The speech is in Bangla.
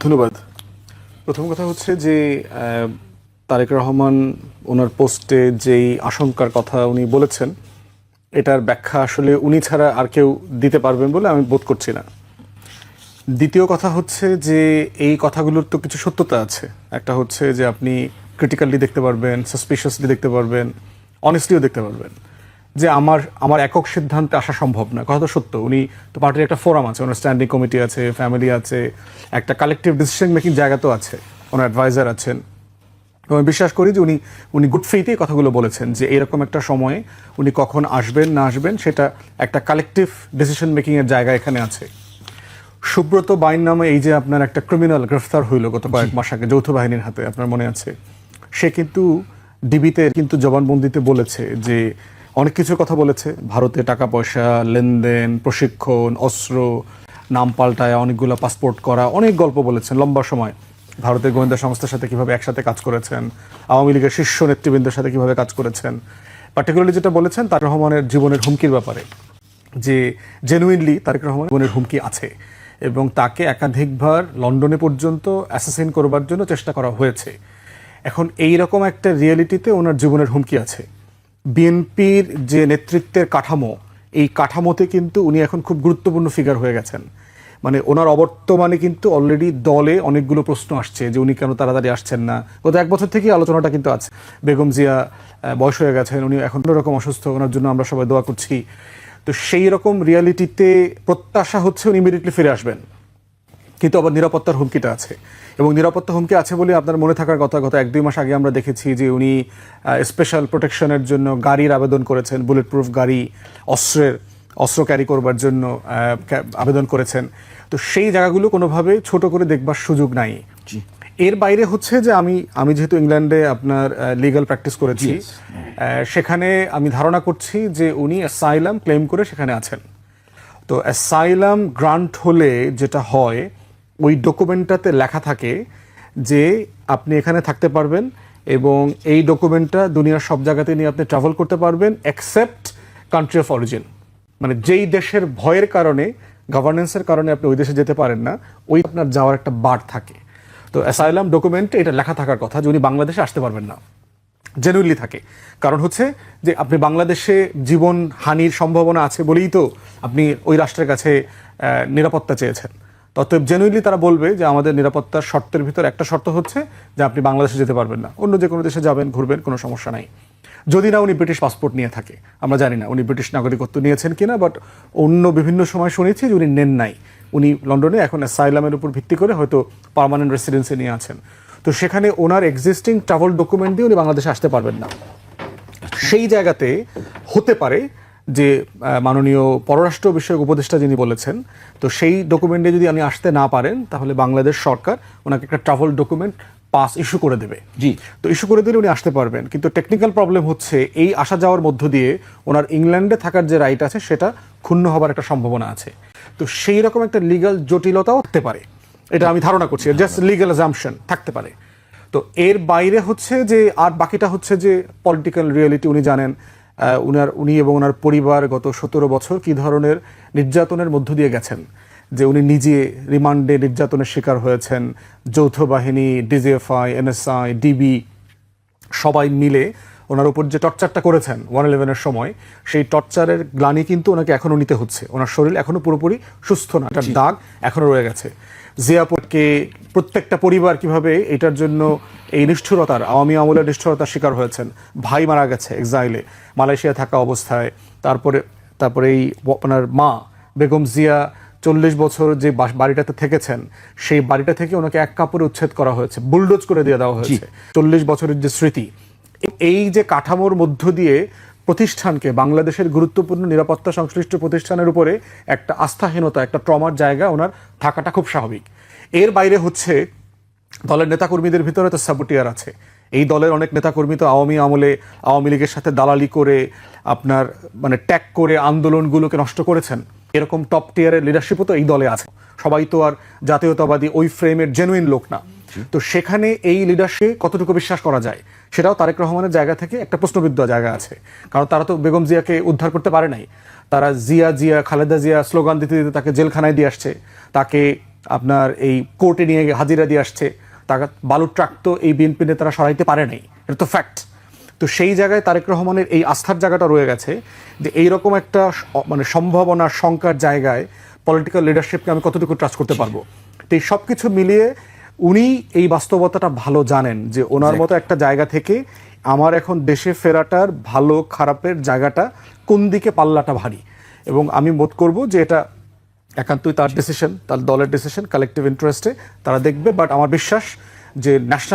ধন্যবাদ। প্রথম কথা হচ্ছে যে তারেক রহমান ওনার পোস্টে যেই আশঙ্কার কথা উনি বলেছেন, এটার ব্যাখ্যা আসলে উনি ছাড়া আর কেউ দিতে পারবেন বলে আমি বোধ করছি না। দ্বিতীয় কথা হচ্ছে যে এই কথাগুলোর তো কিছু সত্যতা আছে। একটা হচ্ছে যে আপনি ক্রিটিক্যালি দেখতে পারবেন, সাসপিশিয়াসলি দেখতে পারবেন, অনেস্টলিও দেখতে পারবেন যে আমার একক সিদ্ধান্তে আসা সম্ভব না। কথা তো সত্য। উনি তো পার্টির একটা ফোরাম আছে, ওনার স্ট্যান্ডিং কমিটি আছে, ফ্যামিলি আছে, একটা কালেকটিভ ডিসিশন মেকিং জায়গা তো আছে, ওনার অ্যাডভাইজার আছেন। আমি বিশ্বাস করি যে উনি গুড ফেইথে কথাগুলো বলেছেন যে এরকম একটা সময়ে উনি কখন আসবেন না আসবেন সেটা একটা কালেকটিভ ডিসিশন মেকিংয়ের জায়গা এখানে আছে। সুব্রত বাইন নামে এই যে আপনার একটা ক্রিমিনাল গ্রেফতার হইল গত কয়েক মাস আগে যৌথ বাহিনীর হাতে, আপনার মনে আছে? সে কিন্তু ডিবিতে কিন্তু জবানবন্দিতে বলেছে যে অনেক কিছুর কথা বলেছে, ভারতে টাকা পয়সা লেনদেন, প্রশিক্ষণ, অস্ত্র, নাম পাল্টায়, অনেকগুলো পাসপোর্ট করা, অনেক গল্প বলেছেন লম্বা সময়। ভারতের গোয়েন্দা সংস্থার সাথে কিভাবে একসাথে কাজ করেছেন, আওয়ামী লীগের শীর্ষ নেতৃবৃন্দের সাথে কিভাবে কাজ করেছেন। পার্টিকুলারলি যেটা বলেছেন তারেক রহমানের জীবনের হুমকির ব্যাপারে, যে জেনুইনলি তারেক রহমানের জীবনের হুমকি আছে এবং তাকে একাধিকবার লন্ডনে পর্যন্ত অ্যাসাসিন করবার জন্য চেষ্টা করা হয়েছে। এখন এই রকম একটা রিয়েলিটিতে ওনার জীবনের হুমকি আছে। বিএনপির যে নেতৃত্বের কাঠামো, এই কাঠামোতে কিন্তু উনি এখন খুব গুরুত্বপূর্ণ ফিগার হয়ে গেছেন। মানে ওনার অবর্তমানে কিন্তু অলরেডি দলে অনেকগুলো প্রশ্ন আসছে যে উনি কেন তাড়াতাড়ি আসছেন না। গত এক বছর থেকেই আলোচনাটা কিন্তু আছে। বেগম জিয়া বয়স হয়ে গেছেন, উনি এখন রকম অসুস্থ, ওনার জন্য আমরা সবাই দোয়া করছি। তো সেই রকম রিয়ালিটিতে প্রত্যাশা হচ্ছে উনি ইমিডিয়েটলি ফিরে আসবেন, কিন্তু আবার নিরাপত্তার হুমকিটা আছে। এবং নিরাপত্তা হুমকি আছে বলে আপনার মনে থাকার কথা, গত 1-2 মাস আগে আমরা দেখেছি যে উনি স্পেশাল প্রোটেকশনের জন্য গাড়ির আবেদন করেছেন, বুলেট প্রুফ গাড়ি, অস্ত্র ক্যারি করবার জন্য আবেদন করেছেন। তো সেই জায়গাগুলো কোনোভাবে ছোট করে দেখবার সুযোগ নাই। এর বাইরে হচ্ছে যে আমি যেহেতু ইংল্যান্ডে আপনার লিগ্যাল প্র্যাকটিস করেছি, সেখানে আমি ধারণা করছি যে উনি অ্যাসাইলাম ক্লেম করে সেখানে আছেন। তো অ্যাসাইলাম গ্রান্ট হলে যেটা হয়, ওই ডকুমেন্টটাতে লেখা থাকে যে আপনি এখানে থাকতে পারবেন এবং এই ডকুমেন্টটা দুনিয়ার সব জায়গাতে নিয়ে আপনি ট্রাভেল করতে পারবেন এক্সেপ্ট কান্ট্রি অফ অরিজিন। মানে যেই দেশের ভয়ের কারণে, গভর্নেন্সের কারণে আপনি ওই দেশে যেতে পারেন না, ওই আপনার যাওয়ার একটা বার থাকে। তো অ্যাসাইলাম ডকুমেন্টে এটা লেখা থাকার কথা যে উনি বাংলাদেশে আসতে পারবেন না, জেনুইনলি থাকে। কারণ হচ্ছে যে আপনি বাংলাদেশে জীবন হানির সম্ভাবনা আছে বলেই তো আপনি ওই রাষ্ট্রের কাছে নিরাপত্তা চেয়েছেন। অতএব জেনুইনলি তারা বলবে যে আমাদের নিরাপত্তার শর্তের ভিতর একটা শর্ত হচ্ছে যে আপনি বাংলাদেশে যেতে পারবেন না, অন্য যে কোনো দেশে যাবেন, ঘুরবেন, কোনো সমস্যা নাই। যদি না উনি ব্রিটিশ পাসপোর্ট নিয়ে থাকে, আমরা জানি না উনি ব্রিটিশ নাগরিকত্ব নিয়েছেন কিনা, বাট অন্য বিভিন্ন সময় শুনেছি যে উনি নেন নাই। উনি লন্ডনে এখন অ্যাসাইলামের উপর ভিত্তি করে হয়তো পার্মানেন্ট রেসিডেন্সি নিয়ে আছেন। তো সেখানে ওনার এক্সিস্টিং ট্রাভেল ডকুমেন্ট দিয়ে উনি বাংলাদেশে আসতে পারবেন না। সেই জায়গাতে হতে পারে যে মাননীয় পররাষ্ট্র বিষয়ক উপদেষ্টা যিনি বলেছেন, তো সেই ডকুমেন্টে যদি আপনি আসতে না পারেন তাহলে বাংলাদেশ সরকার ওনাকে একটা ট্রাভেল ডকুমেন্ট পাস ইস্যু করে দেবে। তো ইস্যু করে দিলে উনি আসতে পারবেন। কিন্তু টেকনিক্যাল প্রবলেম হচ্ছে এই আসা যাওয়ার মধ্য দিয়ে ওনার ইংল্যান্ডে থাকার যে রাইট আছে সেটা ক্ষুণ্ণ হবার একটা সম্ভাবনা আছে। তো সেই রকম একটা লিগ্যাল জটিলতাও থাকতে পারে, এটা আমি ধারণা করছি, জাস্ট লিগ্যাল অ্যাজাম্পশন থাকতে পারে। তো এর বাইরে হচ্ছে যে আর বাকিটা হচ্ছে যে পলিটিক্যাল রিয়েলিটি। উনি জানেন উনি এবং ওনার পরিবার গত 17 বছর কী ধরনের নির্যাতনের মধ্য দিয়ে গেছেন, যে উনি নিজে রিমান্ডে নির্যাতনের শিকার হয়েছেন। যৌথ বাহিনী, ডিজিএফআই, এনএসআই, ডিবি সবাই মিলে ওনার উপর যে টর্চারটা করেছেন 1/11-এর সময়, সেই টর্চারের গ্লানি কিন্তু ওনাকে এখনও নিতে হচ্ছে। ওনার শরীর এখনও পুরোপুরি সুস্থ না, এটার দাগ এখনও রয়ে গেছে। জিয়াপুরকে প্রত্যেকটা পরিবার কিভাবে এটার জন্য এই নিষ্ঠুরতার, আওয়ামী আমলের নিষ্ঠুরতার শিকার হয়েছেন। ভাই মারা গেছে এক্সাইলে, মালয়েশিয়া থাকা অবস্থায়। তারপরে এই আপনার মা বেগম জিয়া 40 বছর যে বাড়িটাতে থেকেছেন, সেই বাড়িটা থেকে ওনাকে এক কাপড়ে উচ্ছেদ করা হয়েছে, বুলডোজ করে দিয়ে দেওয়া হয়েছে। 40 বছরের যে স্মৃতি, এই যে কাঠামোর মধ্য দিয়ে প্রতিষ্ঠানকে, বাংলাদেশের গুরুত্বপূর্ণ নিরাপত্তা সংশ্লিষ্ট প্রতিষ্ঠানের উপরে একটা আস্থাহীনতা, একটা ট্রমার জায়গা ওনার থাকাটা খুব স্বাভাবিক। এর বাইরে হচ্ছে দলের নেতাকর্মীদের ভিতরে তো সাবুটিয়ার আছে। এই দলের অনেক নেতাকর্মী তো আওয়ামী আমলে আওয়ামী লীগের সাথে দালালি করে আপনার মানে ট্যাগ করে আন্দোলনগুলোকে নষ্ট করেছেন। এরকম টপ টিয়ারের লিডারশিপও তো এই দলে আছে। সবাই তো আর জাতীয়তাবাদী ওই ফ্রেমের জেনুইন লোক না। তো সেখানে এই লিডারশিপ কতটুকু বিশ্বাস করা যায় সেটাও তারেক রহমানের জায়গা থেকে একটা প্রশ্নবিদ্ধ জায়গা আছে। কারণ তারা তো বেগম জিয়াকে উদ্ধার করতে পারে নাই। তারা জিয়া খালেদা জিয়া স্লোগান দিতে দিতে তাকে জেলখানায় দিয়ে আসছে, তাকে আপনার এই কোর্টে নিয়ে হাজিরা দিয়ে আসছে, টাকা বালুর ট্রাক তো এই বিএনপি নেতারা সরাইতে পারে নাই, এটা তো ফ্যাক্ট। তো সেই জায়গায় তারেক রহমানের এই আস্থার জায়গাটা রয়ে গেছে যে এইরকম একটা মানে সম্ভাবনা শঙ্কার জায়গায় পলিটিক্যাল লিডারশিপকে আমি কতটুকু ট্রাস্ট করতে পারবো। তো এই সব কিছু মিলিয়ে উনি এই বাস্তবতাটা ভালো জানেন যে ওনার মতো একটা জায়গা থেকে আমার এখন দেশে ফেরাটার ভালো খারাপের জায়গাটা কোন দিকে পাল্লাটা ভারী, এবং আমি বোধ করব যে এটা একান্তই তার ডিসিশন, তার দলের ডিসিশন, কালেকটিভ ইন্টারেস্টে তারা দেখবে। বাট আমার বিশ্বাস যে ন্যাশনাল